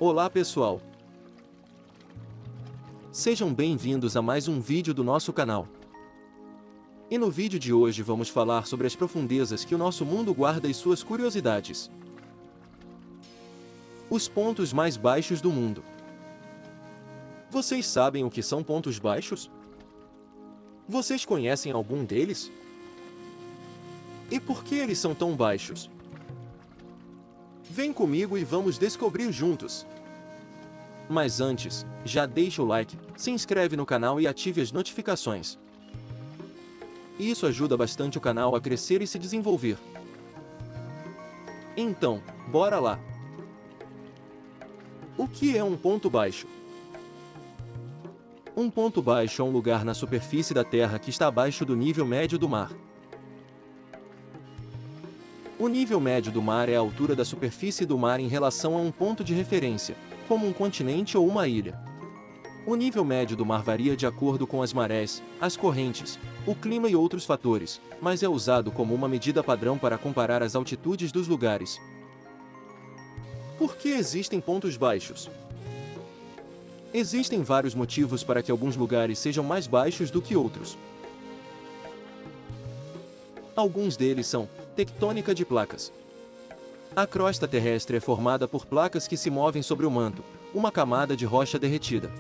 Olá pessoal! Sejam bem-vindos a mais um vídeo do nosso canal. E no vídeo de hoje vamos falar sobre as profundezas que o nosso mundo guarda e suas curiosidades. Os pontos mais baixos do mundo. Vocês sabem o que são pontos baixos? Vocês conhecem algum deles? E por que eles são tão baixos? Vem comigo e vamos descobrir juntos! Mas antes, já deixa o like, se inscreve no canal e ative as notificações. Isso ajuda bastante o canal a crescer e se desenvolver. Então, bora lá! O que é um ponto baixo? Um ponto baixo é um lugar na superfície da Terra que está abaixo do nível médio do mar. O nível médio do mar é a altura da superfície do mar em relação a um ponto de referência, como um continente ou uma ilha. O nível médio do mar varia de acordo com as marés, as correntes, o clima e outros fatores, mas é usado como uma medida padrão para comparar as altitudes dos lugares. Por que existem pontos baixos? Existem vários motivos para que alguns lugares sejam mais baixos do que outros. Alguns deles são tectônica de placas. A crosta terrestre é formada por placas que se movem sobre o manto, uma camada de rocha derretida.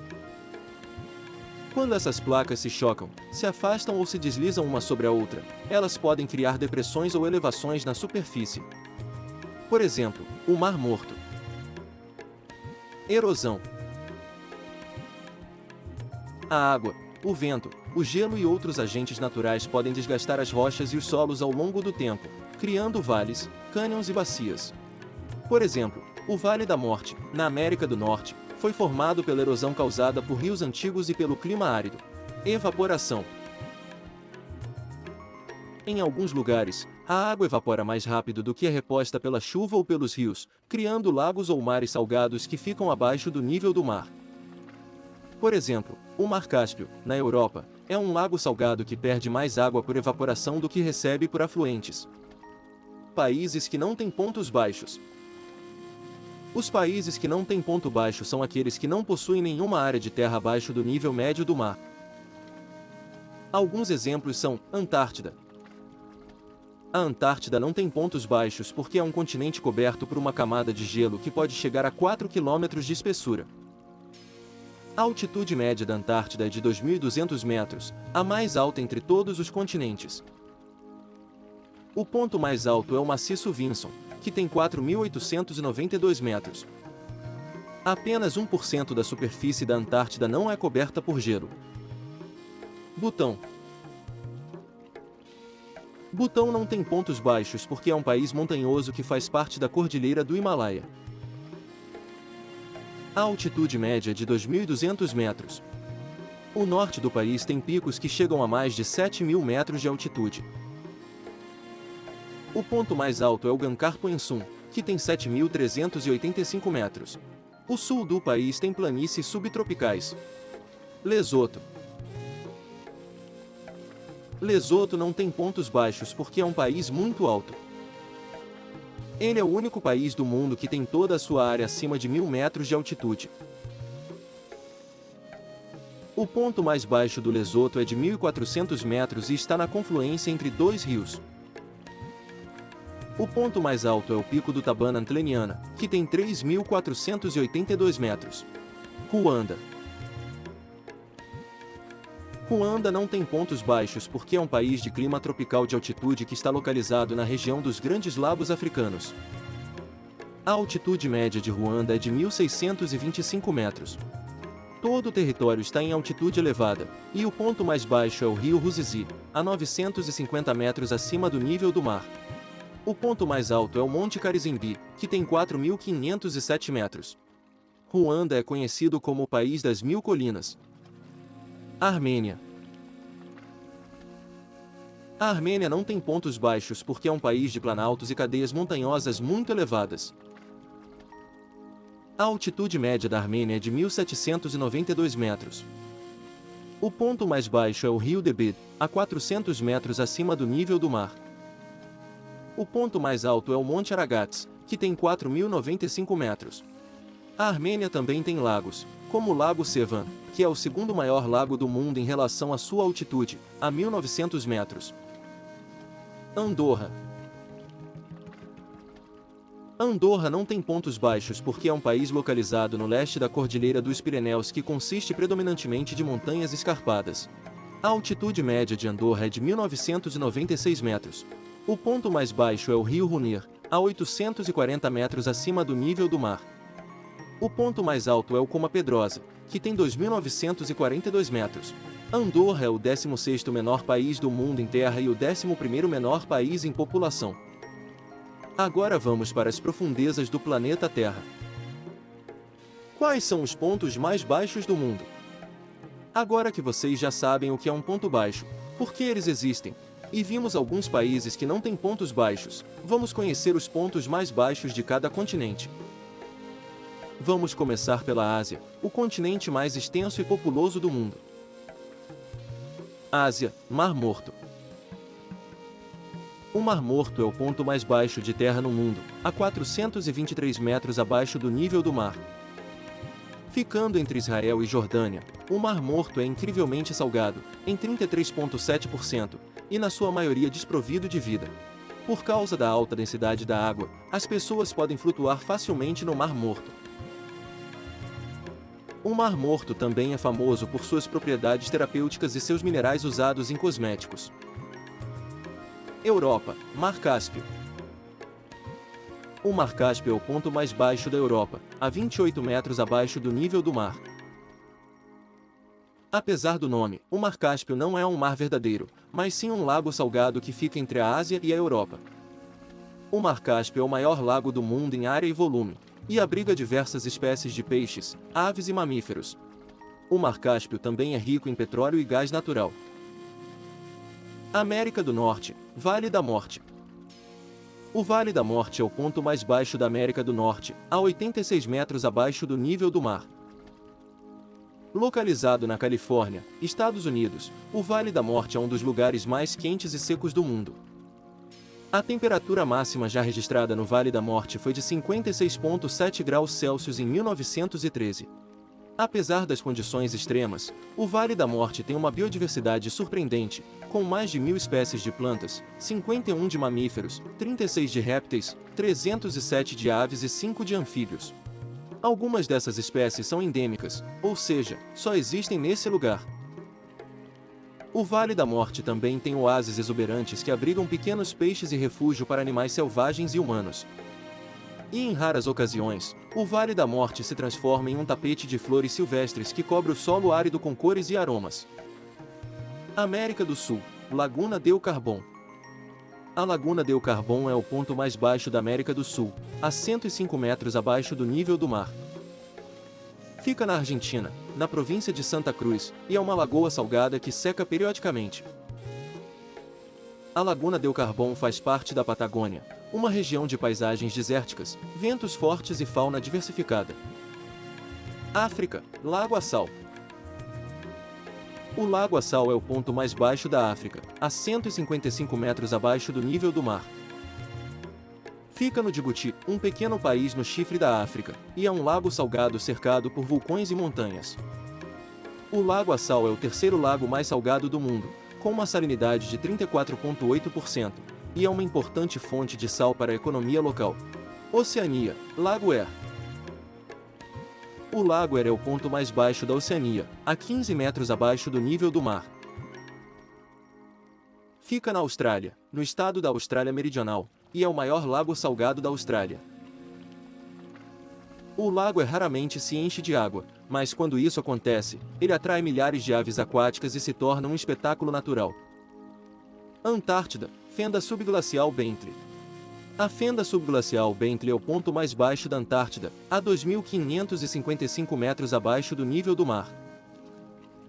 Quando essas placas se chocam, se afastam ou se deslizam uma sobre a outra, elas podem criar depressões ou elevações na superfície. Por exemplo, o Mar Morto. Erosão. A água, o vento, o gelo e outros agentes naturais podem desgastar as rochas e os solos ao longo do tempo, criando vales, cânions e bacias. Por exemplo, o Vale da Morte, na América do Norte, foi formado pela erosão causada por rios antigos e pelo clima árido. Evaporação. Em alguns lugares, a água evapora mais rápido do que é reposta pela chuva ou pelos rios, criando lagos ou mares salgados que ficam abaixo do nível do mar. Por exemplo, o Mar Cáspio, na Europa, é um lago salgado que perde mais água por evaporação do que recebe por afluentes. Países que não têm pontos baixos. Os países que não têm ponto baixo são aqueles que não possuem nenhuma área de terra abaixo do nível médio do mar. Alguns exemplos são Antártida. A Antártida não tem pontos baixos porque é um continente coberto por uma camada de gelo que pode chegar a 4 km de espessura. A altitude média da Antártida é de 2.200 metros, a mais alta entre todos os continentes. O ponto mais alto é o Maciço Vinson, que tem 4.892 metros. Apenas 1% da superfície da Antártida não é coberta por gelo. Butão. Butão não tem pontos baixos porque é um país montanhoso que faz parte da cordilheira do Himalaia. A altitude média é de 2.200 metros. O norte do país tem picos que chegam a mais de 7.000 metros de altitude. O ponto mais alto é o Gankarpoensum, que tem 7.385 metros. O sul do país tem planícies subtropicais. Lesoto. Lesoto não tem pontos baixos porque é um país muito alto. Ele é o único país do mundo que tem toda a sua área acima de 1.000 metros de altitude. O ponto mais baixo do Lesoto é de 1.400 metros e está na confluência entre dois rios. O ponto mais alto é o Pico do Tabanantleniana, que tem 3.482 metros. Ruanda. Ruanda não tem pontos baixos porque é um país de clima tropical de altitude que está localizado na região dos Grandes Lagos Africanos. A altitude média de Ruanda é de 1.625 metros. Todo o território está em altitude elevada, e o ponto mais baixo é o rio Ruzizi, a 950 metros acima do nível do mar. O ponto mais alto é o Monte Karizimbi, que tem 4.507 metros. Ruanda é conhecido como o país das 1.000 colinas. Armênia. A Armênia não tem pontos baixos porque é um país de planaltos e cadeias montanhosas muito elevadas. A altitude média da Armênia é de 1.792 metros. O ponto mais baixo é o rio Debed, a 400 metros acima do nível do mar. O ponto mais alto é o Monte Aragats, que tem 4.095 metros. A Armênia também tem lagos, como o Lago Sevan, que é o segundo maior lago do mundo em relação à sua altitude, a 1.900 metros. Andorra. Andorra não tem pontos baixos porque é um país localizado no leste da Cordilheira dos Pirineus que consiste predominantemente de montanhas escarpadas. A altitude média de Andorra é de 1.996 metros. O ponto mais baixo é o rio Runir, a 840 metros acima do nível do mar. O ponto mais alto é o Coma Pedrosa, que tem 2.942 metros. Andorra é o 16º menor país do mundo em terra e o 11º menor país em população. Agora vamos para as profundezas do planeta Terra. Quais são os pontos mais baixos do mundo? Agora que vocês já sabem o que é um ponto baixo, por que eles existem, e vimos alguns países que não têm pontos baixos, vamos conhecer os pontos mais baixos de cada continente. Vamos começar pela Ásia, o continente mais extenso e populoso do mundo. Ásia, Mar Morto. O Mar Morto é o ponto mais baixo de terra no mundo, a 423 metros abaixo do nível do mar. Ficando entre Israel e Jordânia, o Mar Morto é incrivelmente salgado, em 33,7%, e na sua maioria desprovido de vida. Por causa da alta densidade da água, as pessoas podem flutuar facilmente no Mar Morto. O Mar Morto também é famoso por suas propriedades terapêuticas e seus minerais usados em cosméticos. Europa, Mar Cáspio. O Mar Cáspio é o ponto mais baixo da Europa, a 28 metros abaixo do nível do mar. Apesar do nome, o Mar Cáspio não é um mar verdadeiro, mas sim um lago salgado que fica entre a Ásia e a Europa. O Mar Cáspio é o maior lago do mundo em área e volume, e abriga diversas espécies de peixes, aves e mamíferos. O Mar Cáspio também é rico em petróleo e gás natural. América do Norte, Vale da Morte. O Vale da Morte é o ponto mais baixo da América do Norte, a 86 metros abaixo do nível do mar. Localizado na Califórnia, Estados Unidos, o Vale da Morte é um dos lugares mais quentes e secos do mundo. A temperatura máxima já registrada no Vale da Morte foi de 56,7 graus Celsius em 1913. Apesar das condições extremas, o Vale da Morte tem uma biodiversidade surpreendente, com mais de 1.000 espécies de plantas, 51 de mamíferos, 36 de répteis, 307 de aves e 5 de anfíbios. Algumas dessas espécies são endêmicas, ou seja, só existem nesse lugar. O Vale da Morte também tem oásis exuberantes que abrigam pequenos peixes e refúgio para animais selvagens e humanos. E em raras ocasiões, o Vale da Morte se transforma em um tapete de flores silvestres que cobre o solo árido com cores e aromas. América do Sul, Laguna del Carbón. A Laguna del Carbón é o ponto mais baixo da América do Sul, a 105 metros abaixo do nível do mar. Fica na Argentina, na província de Santa Cruz, e é uma lagoa salgada que seca periodicamente. A Laguna del Carbón faz parte da Patagônia, uma região de paisagens desérticas, ventos fortes e fauna diversificada. África, Lago Assal. O Lago Assal é o ponto mais baixo da África, a 155 metros abaixo do nível do mar. Fica no Djibouti, um pequeno país no chifre da África, e é um lago salgado cercado por vulcões e montanhas. O Lago Assal é o terceiro lago mais salgado do mundo, com uma salinidade de 34,8%, e é uma importante fonte de sal para a economia local. Oceania, Lago Air. O Lago Air é o ponto mais baixo da Oceania, a 15 metros abaixo do nível do mar. Fica na Austrália, no estado da Austrália Meridional, e é o maior lago salgado da Austrália. O lago raramente se enche de água, mas quando isso acontece, ele atrai milhares de aves aquáticas e se torna um espetáculo natural. Antártida, Fenda Subglacial Bentley. A fenda subglacial Bentley é o ponto mais baixo da Antártida, a 2.555 metros abaixo do nível do mar.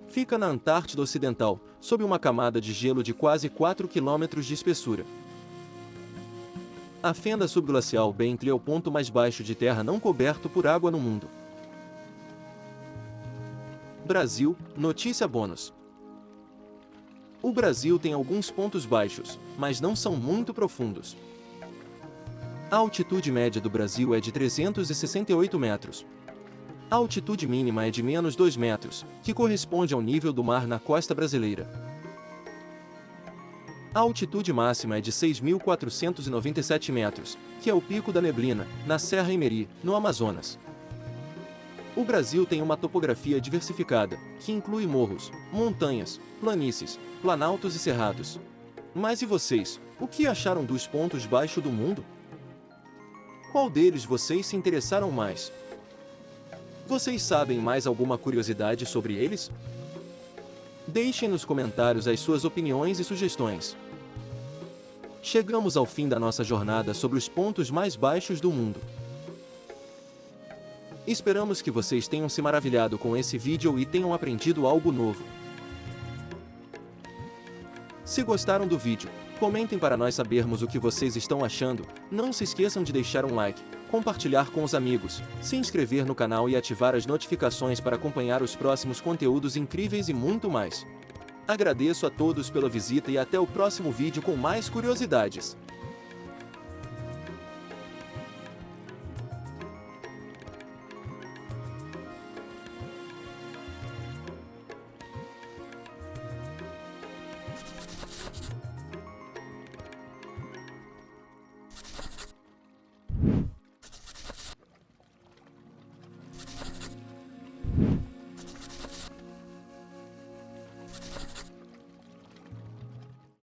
Fica na Antártida Ocidental, sob uma camada de gelo de quase 4 km de espessura. A fenda subglacial Bentley é o ponto mais baixo de terra não coberto por água no mundo. Brasil, notícia bônus. O Brasil tem alguns pontos baixos, mas não são muito profundos. A altitude média do Brasil é de 368 metros. A altitude mínima é de menos 2 metros, que corresponde ao nível do mar na costa brasileira. A altitude máxima é de 6.497 metros, que é o Pico da Neblina, na Serra Imeri, no Amazonas. O Brasil tem uma topografia diversificada, que inclui morros, montanhas, planícies, planaltos e cerrados. Mas e vocês, o que acharam dos pontos baixos do mundo? Qual deles vocês se interessaram mais? Vocês sabem mais alguma curiosidade sobre eles? Deixem nos comentários as suas opiniões e sugestões. Chegamos ao fim da nossa jornada sobre os pontos mais baixos do mundo. Esperamos que vocês tenham se maravilhado com esse vídeo e tenham aprendido algo novo. Se gostaram do vídeo, comentem para nós sabermos o que vocês estão achando, não se esqueçam de deixar um like, compartilhar com os amigos, se inscrever no canal e ativar as notificações para acompanhar os próximos conteúdos incríveis e muito mais. Agradeço a todos pela visita e até o próximo vídeo com mais curiosidades.